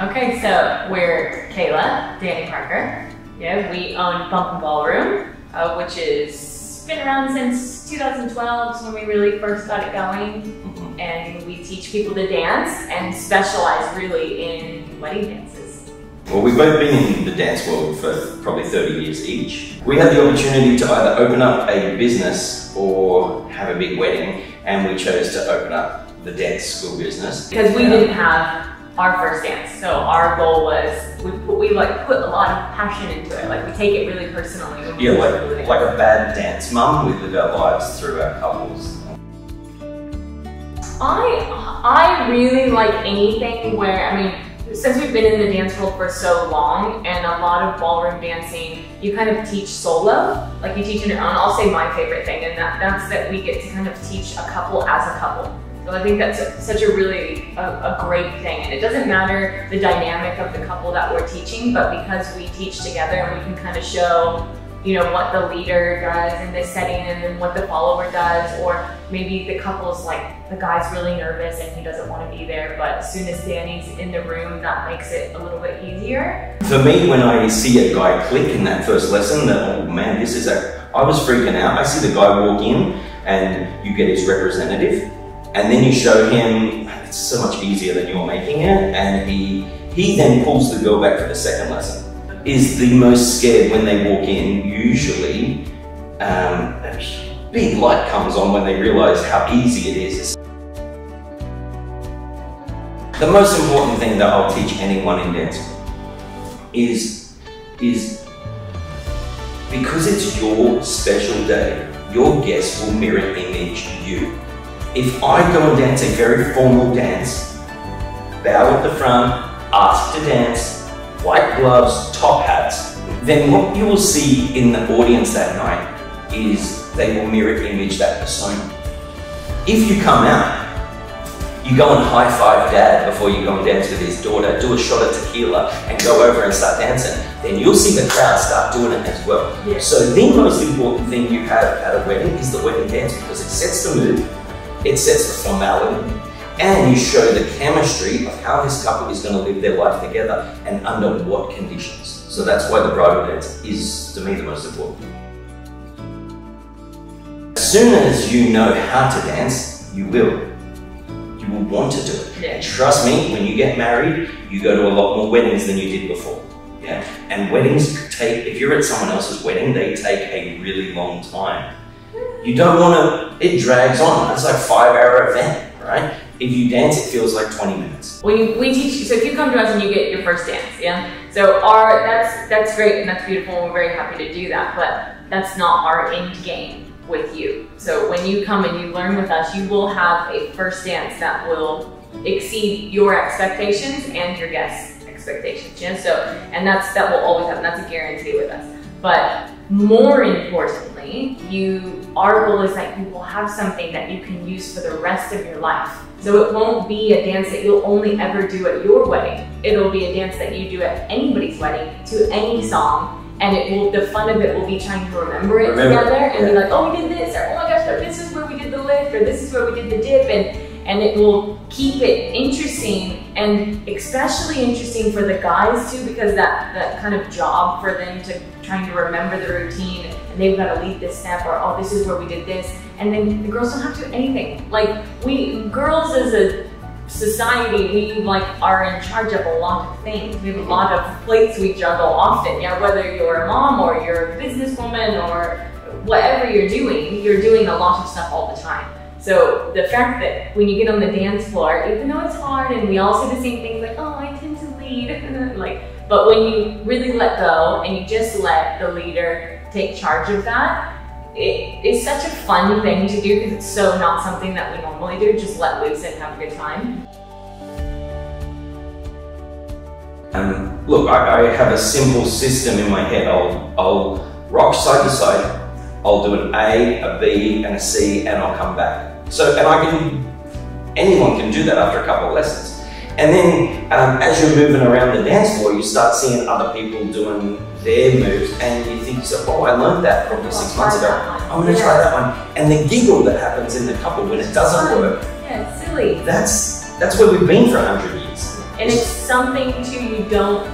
Okay, so we're Kayla, Danny Parker. Yeah, we own Bumpin Ballroom, which is been around since 2012 when we really first got it going. And we teach people to dance and specialize really in wedding dances. Well, we've both been in the dance world for probably 30 years each. We had the opportunity to either open up a business or have a big wedding, and we chose to open up the dance school business. Because we didn't have our first dance, so our goal was we like put a lot of passion into it. Like we take it really personally. Yeah, like a bad dance mum, we live our lives through our couples. I really like anything where, I mean, since we've been in the dance world for so long, and a lot of ballroom dancing, you kind of teach solo, like you teach on your own. I'll say my favorite thing, and that's that we get to kind of teach a couple as a couple. So I think that's such a really a great thing, and it doesn't matter the dynamic of the couple that we're teaching, but because we teach together and we can kind of show, you know, what the leader does in this setting and then what the follower does, or maybe the couple's like, the guy's really nervous and he doesn't want to be there, but as soon as Danny's in the room, that makes it a little bit easier. For me, when I see a guy click in that first lesson, that, oh man, this is I was freaking out. I see the guy walk in and you get his representative, and then you show him, it's so much easier than you're making it, and he then pulls the girl back for the second lesson. Is the most scared when they walk in. Usually, a big light comes on when they realize how easy it is. The most important thing that I'll teach anyone in dance is because it's your special day, your guests will mirror image you. If I go and dance a very formal dance, bow at the front, ask to dance, white gloves, top hats, then what you will see in the audience that night is they will mirror image that persona. If you come out, you go and high five dad before you go and dance with his daughter, do a shot of tequila and go over and start dancing, then you'll see the crowd start doing it as well. Yeah. So the most important thing you have at a wedding is the wedding dance, because it sets the mood, it sets the formality, and you show the chemistry of how this couple is going to live their life together and under what conditions. So that's why the bridal dance is, to me, the most important. As soon as you know how to dance, you will want to do it. Yeah. And trust me, when you get married, you go to a lot more weddings than you did before. Yeah? And weddings take, if you're at someone else's wedding, they take a really long time. You don't want to, it drags on. It's like a 5-hour event, right? If you dance, it feels like 20 minutes. We teach you, so if you come to us and you get your first dance, yeah? So that's great and that's beautiful and we're very happy to do that, but that's not our end game with you. So when you come and you learn with us, you will have a first dance that will exceed your expectations and your guests' expectations, yeah? So, and that will always happen, that's a guarantee with us. But more importantly, our goal is that you will have something that you can use for the rest of your life. So it won't be a dance that you'll only ever do at your wedding. It'll be a dance that you do at anybody's wedding, to any song, and the fun of it will be trying to remember it together and be like, oh, we did this, or oh my gosh, this is where we did the lift, or this is where we did the dip, and it will keep it interesting, and especially interesting for the guys too, because that kind of job for them to trying to remember the routine, and they've got to lead this step, or oh, this is where we did this, and then the girls don't have to do anything. Like girls as a society, we are in charge of a lot of things. We have a lot of plates we juggle often, yeah, whether you're a mom or you're a businesswoman or whatever you're doing a lot of stuff all the time. So the fact that when you get on the dance floor, even though it's hard and we all say the same things like, oh, I tend to lead, but when you really let go and you just let the leader take charge of that, it is such a fun thing to do because it's so not something that we normally do, just let loose and have a good time. Look, I have a simple system in my head. I'll rock side to side, I'll do an A, a B, and a C, and I'll come back. So, anyone can do that after a couple of lessons. And then as you're moving around the dance floor, you start seeing other people doing their moves, and you think, oh, I learned that probably 6 months ago. I'm going to try that one. And the giggle that happens in the couple when it doesn't work. Yeah, it's silly. That's where we've been for 100 years. And it's something too you don't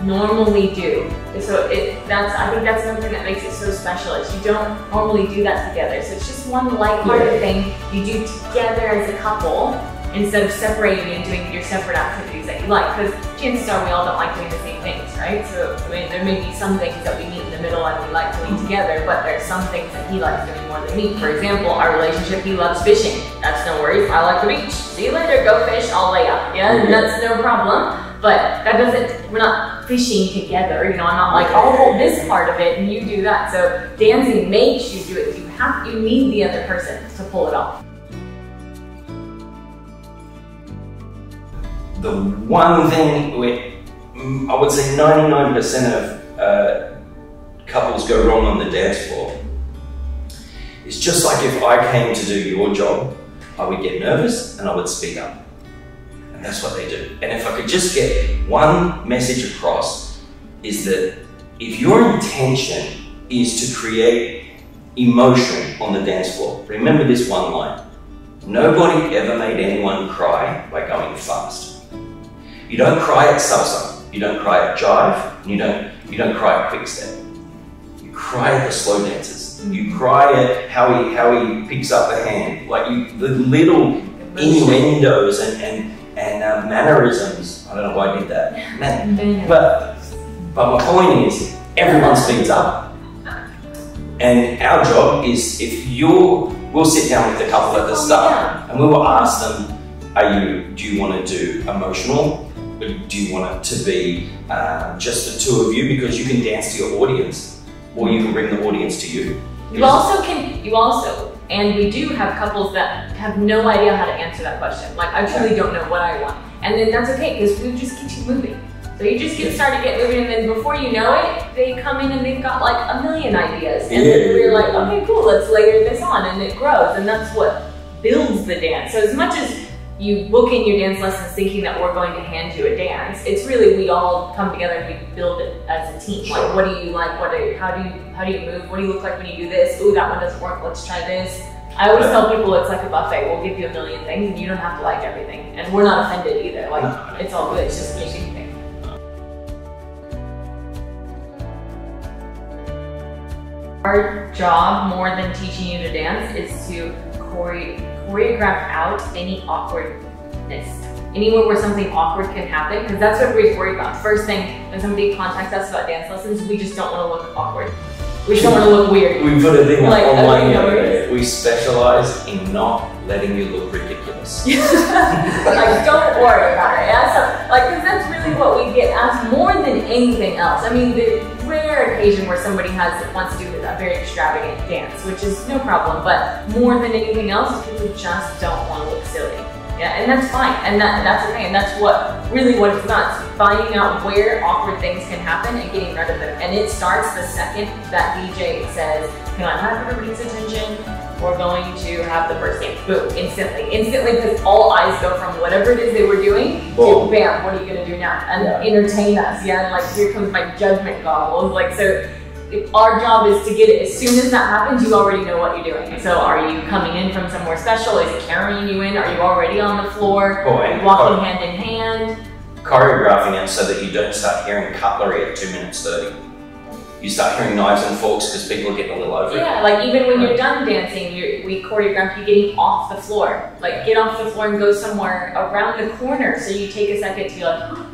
normally do. So I think that's something that makes it so special, is you don't normally do that together. So it's just one lighthearted thing you do together as a couple, instead of separating and doing your separate activities that you like. Because chances are we all don't like doing the same things, right? So I mean, there may be some things that we meet in the middle and we like doing together, but there's some things that he likes doing more than me. For example, our relationship, he loves fishing. That's no worries. I like the beach. See you later, go fish, I'll lay up. Yeah, and that's no problem. But that doesn't, we're not fishing together, you know, I'm not like, I'll hold this part of it and you do that. So dancing makes you do it. You need the other person to pull it off. The one thing I would say 99% of couples go wrong on the dance floor is just like if I came to do your job, I would get nervous and I would speak up. And that's what they do. And if I could just get one message across, is that if your intention is to create emotion on the dance floor, remember this one line: nobody ever made anyone cry by going fast. You don't cry at salsa, you don't cry at jive, and you don't cry at quick step. You cry at the slow dances. You cry at how he picks up the hand, like the little innuendos and mannerisms. I don't know why I did that. But my point is, everyone speeds up. And our job is, we'll sit down with the couple at the start and we will ask them, do you want to do emotional? Or do you want it to be just the two of you, because you can dance to your audience, or you can bring the audience to you? And we do have couples that have no idea how to answer that question. Like, I truly don't know what I want. And then that's okay, because we just get you moving. So you just get moving, and then before you know it, they come in and they've got like a million ideas. And then we're like, okay, cool, let's layer this on, and it grows. And that's what builds the dance. So as much as you book in your dance lessons thinking that we're going to hand you a dance, it's really, we all come together and we build it as a team. Like, what do you like? How do you move? What do you look like when you do this? Ooh, that one doesn't work, let's try this. I always tell people it's like a buffet. We'll give you a million things and you don't have to like everything. And we're not offended either. Like, it's all good, it's just making things. Our job, more than teaching you to dance, is to choreograph out any awkwardness. Anywhere where something awkward can happen, because that's what we worry about. First thing, when somebody contacts us about dance lessons, we just don't want to look awkward. We just don't want to look weird. We put a thing online the other day. We specialize in not letting you look ridiculous. Like, don't worry about it. Yeah? So, like, because that's really what we get asked more than anything else. I mean, the rare occasion where somebody wants to do a very extravagant dance, which is no problem, but more than anything else, people just don't want to look silly. Yeah, and that's fine, and that's okay, and that's really what it's about. It's finding out where awkward things can happen and getting rid of them. And it starts the second that DJ says, "Can I have everybody's attention? We're going to have the first dance." Boom, instantly, because all eyes go from whatever it is they were doing to bam, what are you gonna do now? And entertain us, yeah, and like, here comes my judgment goggles. Like, so our job is to get it, as soon as that happens, you already know what you're doing. So are you coming in from somewhere special? Is it carrying you in? Are you already on the floor? Are you walking hand in hand? Choreographing it so that you don't start hearing cutlery at 2 minutes 30. You start hearing knives and forks because people are getting a little over it. Yeah, like even when you're done dancing, we choreograph you getting off the floor. Like, get off the floor and go somewhere around the corner, so you take a second to be like, oh.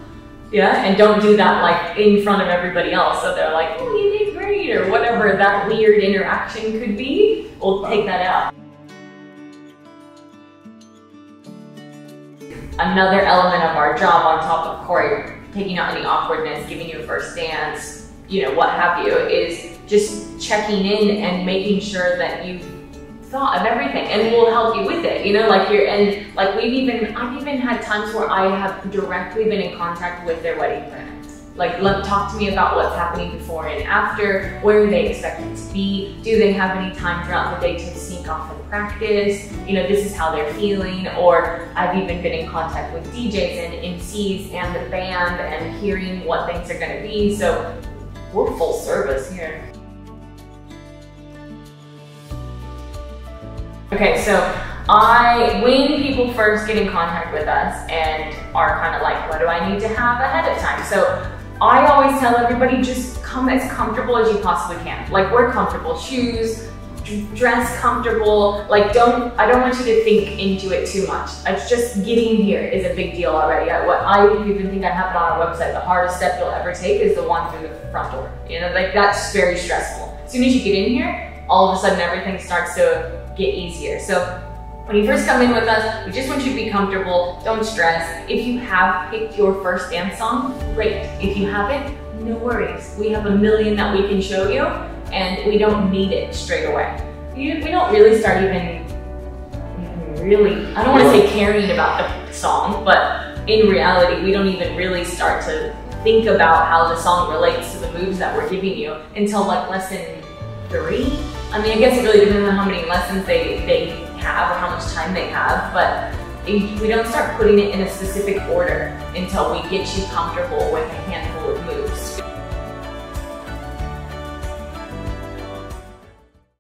Yeah, and don't do that like in front of everybody else. So they're like, oh, you did great, or whatever that weird interaction could be. We'll take that out. Another element of our job, on top of taking out any awkwardness, giving you a first dance, you know, what have you, is just checking in and making sure that you've thought of everything, and we'll help you with it, you know, like I've even had times where I have directly been in contact with their wedding planner. Like, talk to me about what's happening before and after, where they expect it to be, do they have any time throughout the day to sneak off and practice, you know, this is how they're feeling. Or I've even been in contact with DJs and MCs and the band and hearing what things are going to be, so we're full service here. Okay, so when people first get in contact with us and are kind of like, what do I need to have ahead of time? So I always tell everybody, just come as comfortable as you possibly can. Like, wear comfortable shoes, dress comfortable. Like, I don't want you to think into it too much. It's just getting here is a big deal already. I even think I have it on our website. The hardest step you'll ever take is the one through the front door. You know, like, that's very stressful. As soon as you get in here, all of a sudden everything starts to get easier. So when you first come in with us, we just want you to be comfortable, don't stress. If you have picked your first dance song, great. If you haven't, no worries. We have a million that we can show you, and we don't need it straight away. We don't really start even I don't want to say caring about the song, but in reality, we don't even really start to think about how the song relates to the moves that we're giving you until like lesson 3. I mean, I guess it really depends on how many lessons they have or how much time they have, but we don't start putting it in a specific order until we get you comfortable with a handful